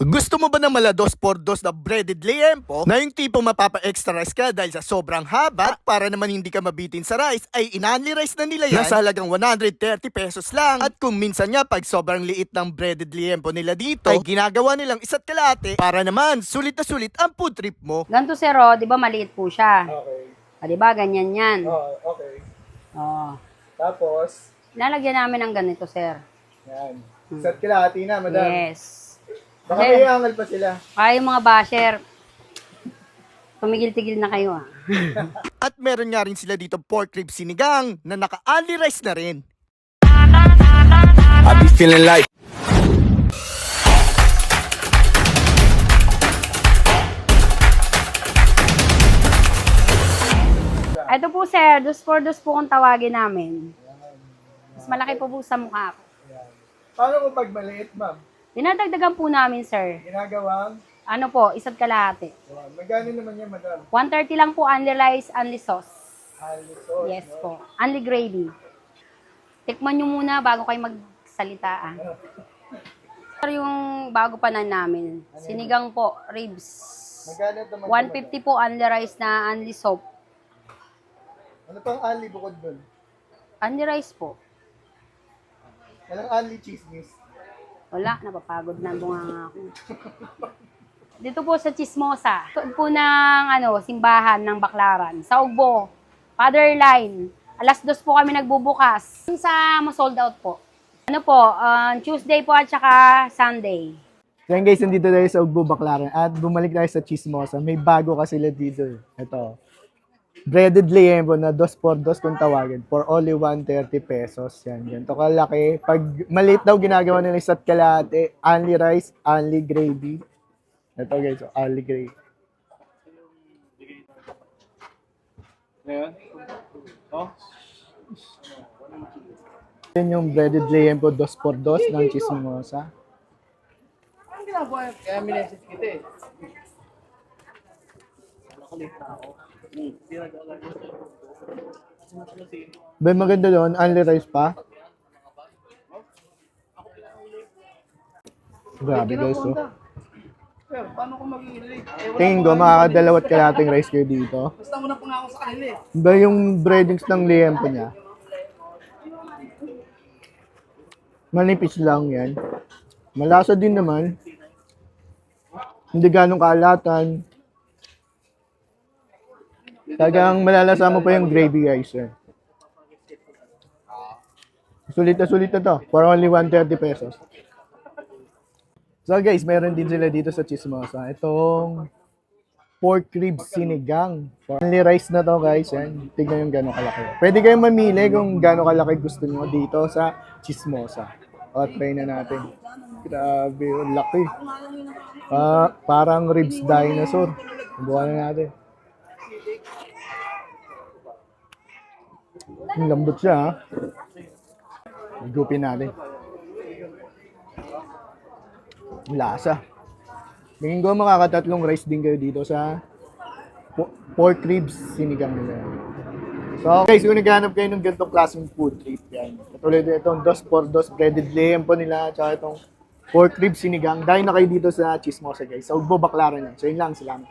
Gusto mo ba ng mala 2x2 na breaded liempo na yung tipo mapapa-extra rice ka dahil sa sobrang haba? At para naman hindi ka mabitin sa rice ay inanli rice na nila yan. Nasa halagang 130 pesos lang. At kung minsan nga pag sobrang liit ng breaded liempo nila dito ay ginagawa nilang isa't kalahati para naman sulit na sulit ang food trip mo. Ganito sir, oh, di ba maliit po siya? Okay. O, di ba ganyan yan? Oh, okay. Oh. Tapos, Lalagyan namin ng ganito sir. yan. Isa't kalahati na, madam. Yes. Baka Sir. may angal pa sila. Kaya yung mga basher, tumigil-tigil na kayo ah. At meron nga rin sila dito pork rib sinigang na naka-only rice na rin. I be feeling like Ito po sir, dos for dos po kung tawagin namin. Mas malaki po po sa mukha ko. Yan. Paano kung pag maliit, ma'am? Dinadagdagan po namin sir. Ginagawang, Ano po, isa't kalahati. yan. Magkano naman yan, madam? 130 lang po, only rice, only sauce. Only sauce, Yes no? po. Only gravy. Tikman nyo muna bago kayo magsalita ah. Ito yung bago pa na namin. Sinigang po, ribs. Magkano ito, madam? 150 po, only rice na only soup. Ano pang only bukod dun? Only rice po. Walang only chismis. Wala, napapagod na bunga ako. Dito po sa Chismosa. Ito po ng simbahan ng Baclaran. Sa Ugbo, Father Line. Alas 2 po kami nagbubukas. Sa sold out po. Ano po, Tuesday po at saka Sunday. Yan guys, nandito tayo sa Ugbo, Baclaran. At bumalik tayo sa Chismosa. May bago kasi sila dito. Ito. Breaded liempo na 2x2 kung tawagin. For only 130 pesos. Yan. Ganito kalaki. Pag maliit daw ginagawa nila isa't kalahati. Only rice, only gravy. Ito guys, only gravy. Yan yung breaded liempo 2x2 ng Chismosa. Ba maganda doon, only rice pa. Grabe guys, oh. Tingin ko, makakadalawat kalating rice kayo dito. Basta muna pa nga ako sa kanila eh. Ba yung breadings ng liempo niya? Manipis lang yan. Malasa din naman. Hindi ganong kaalatan. Talagang malalasa mo pa yung gravy guys. Eh. Sulit na to. For only 130 pesos. So guys, meron din sila dito sa Chismosa. Itong pork rib sinigang. For only rice na to guys. Yan. Tignan yung gano'ng kalaki. Pwede kayong mamili kung gano'ng kalaki gusto nyo dito sa Chismosa. O, try na natin. Grabe, ang laki. Parang ribs dinosaur. Bukan na natin. Ang lambot siya ha. Igupin natin. Lasa. Tingin ko makakatatlong rice din kayo dito sa pork ribs sinigang nila. So guys, kung naghanap kayo ng ganitong klaseng food trip yan. Katulad itong 2x2 breaded liempo nila at itong pork ribs sinigang. Dahil na kayo dito sa Chismosa guys. Sa Ugbo, Baclaran yan. So yun lang, salamat.